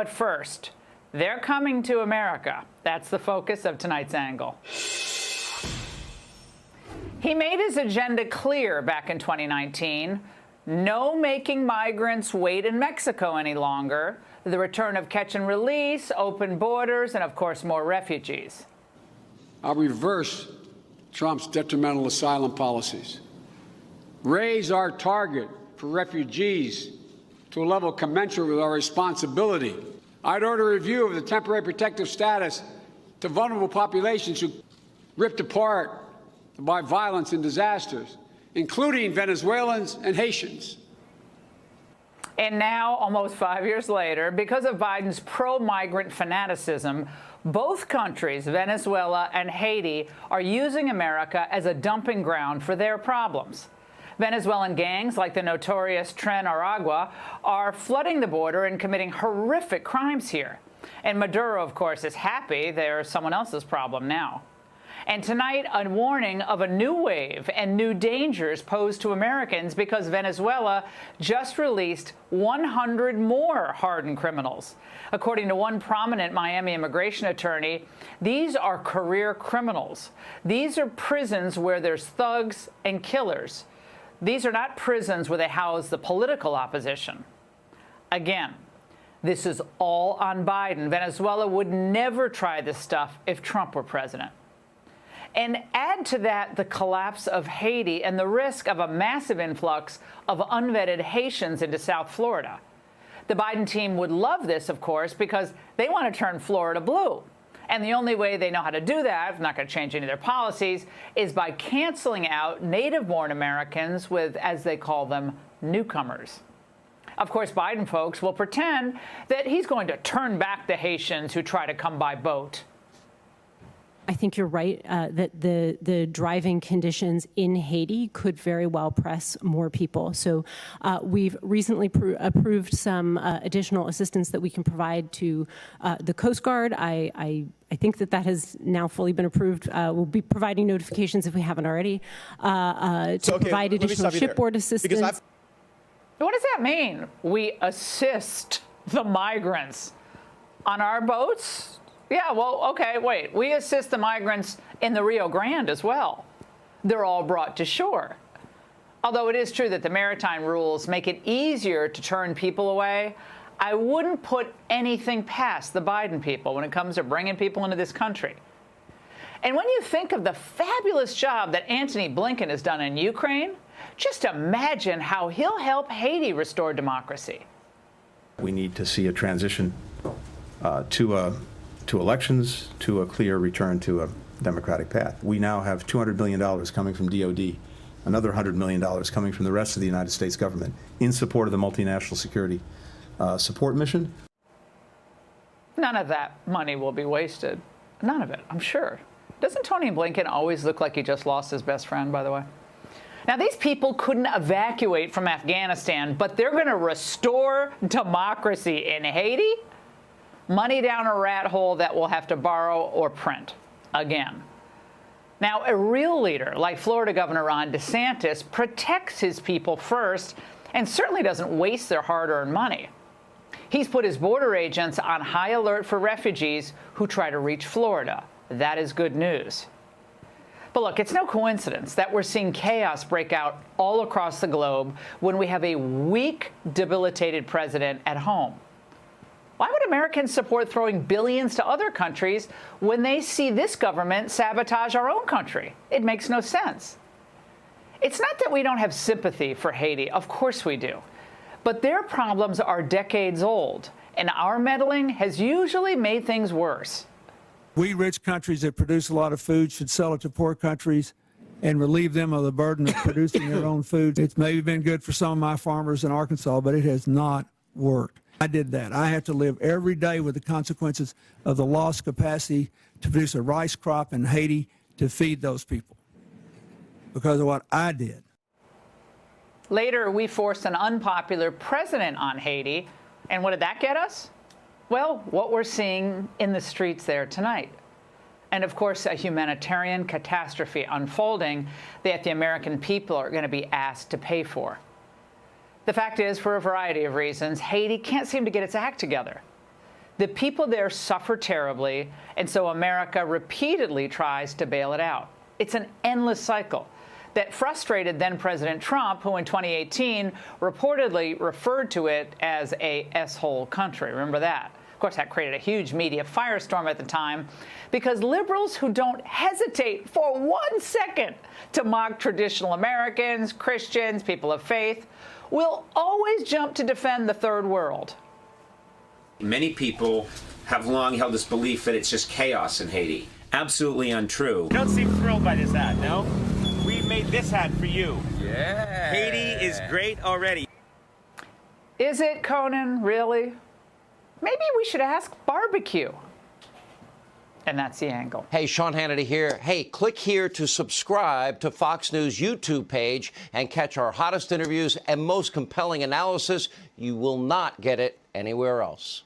But first, they're coming to America. That's the focus of tonight's angle. He made his agenda clear back in 2019. No making migrants wait in Mexico any longer. The return of catch and release, open borders, and, of course, more refugees. I'll reverse Trump's detrimental asylum policies, raise our target for refugees to a level commensurate with our responsibility. I'd order a review of the temporary protective status to vulnerable populations who ripped apart by violence and disasters, including Venezuelans and Haitians. And now, almost 5 years later, because of Biden's pro-migrant fanaticism, both countries, Venezuela and Haiti, are using America as a dumping ground for their problems. Venezuelan gangs like the notorious Tren Aragua are flooding the border and committing horrific crimes here. And Maduro, of course, is happy they're someone else's problem now. And tonight, a warning of a new wave and new dangers posed to Americans because Venezuela just released 100 more hardened criminals. According to one prominent Miami immigration attorney, these are career criminals. These are prisons where there's thugs and killers. These are not prisons where they house the political opposition. Again, this is all on Biden. Venezuela would never try this stuff if Trump were president. And add to that the collapse of Haiti and the risk of a massive influx of unvetted Haitians into South Florida. The Biden team would love this, of course, because they want to turn Florida blue. And the only way they know how to do that, not going to change any of their policies, is by canceling out native-born Americans with, as they call them, newcomers. Of course, Biden folks will pretend that he's going to turn back the Haitians who try to come by boat. I think you're right that the driving conditions in Haiti could very well press more people. So we've recently approved some additional assistance that we can provide to the Coast Guard. I think that has now fully been approved. We'll be providing notifications if we haven't already provide additional shipboard assistance. What does that mean? We assist the migrants on our boats? Yeah, well, okay, wait. We assist the migrants in the Rio Grande as well. They're all brought to shore. Although it is true that the maritime rules make it easier to turn people away, I wouldn't put anything past the Biden people when it comes to bringing people into this country. And when you think of the fabulous job that Antony Blinken has done in Ukraine, just imagine how he'll help Haiti restore democracy. We need to see a transition to elections, to a clear return to a democratic path. We now have $200 billion coming from DOD, another $100 million coming from the rest of the United States government in support of the multinational security support mission. None of that money will be wasted. None of it, I'm sure. Doesn't Tony Blinken always look like he just lost his best friend, by the way? Now, these people couldn't evacuate from Afghanistan, but they're going to restore democracy in Haiti? Money down a rat hole that we'll have to borrow or print again. Now, a real leader like Florida Governor Ron DeSantis protects his people first and certainly doesn't waste their hard-earned money. He's put his border agents on high alert for refugees who try to reach Florida. That is good news. But look, it's no coincidence that we're seeing chaos break out all across the globe when we have a weak, debilitated president at home. Why would Americans support throwing billions to other countries when they see this government sabotage our own country? It makes no sense. It's not that we don't have sympathy for Haiti. Of course we do. But their problems are decades old, and our meddling has usually made things worse. We rich countries that produce a lot of food should sell it to poor countries and relieve them of the burden of producing their own food. It's maybe been good for some of my farmers in Arkansas, but it has not worked. I did that. I have to live every day with the consequences of the lost capacity to produce a rice crop in Haiti to feed those people because of what I did. Later, we forced an unpopular president on Haiti. And what did that get us? Well, what we're seeing in the streets there tonight. And, of course, a humanitarian catastrophe unfolding that the American people are going to be asked to pay for. The fact is, for a variety of reasons, Haiti can't seem to get its act together. The people there suffer terribly, and so America repeatedly tries to bail it out. It's an endless cycle that frustrated then-President Trump, who in 2018 reportedly referred to it as a S-hole country. Remember that? Of course, that created a huge media firestorm at the time because liberals who don't hesitate for 1 second to mock traditional Americans, Christians, people of faith, will always jump to defend the third world. Many people have long held this belief that it's just chaos in Haiti. Absolutely untrue. You don't seem thrilled by this hat, no? We made this hat for you. Yeah. Haiti is great already. Is it, Conan, really? Maybe we should ask barbecue. And that's the angle. Hey, Sean Hannity here. Hey, click here to subscribe to Fox News YouTube page and catch our hottest interviews and most compelling analysis. You will not get it anywhere else.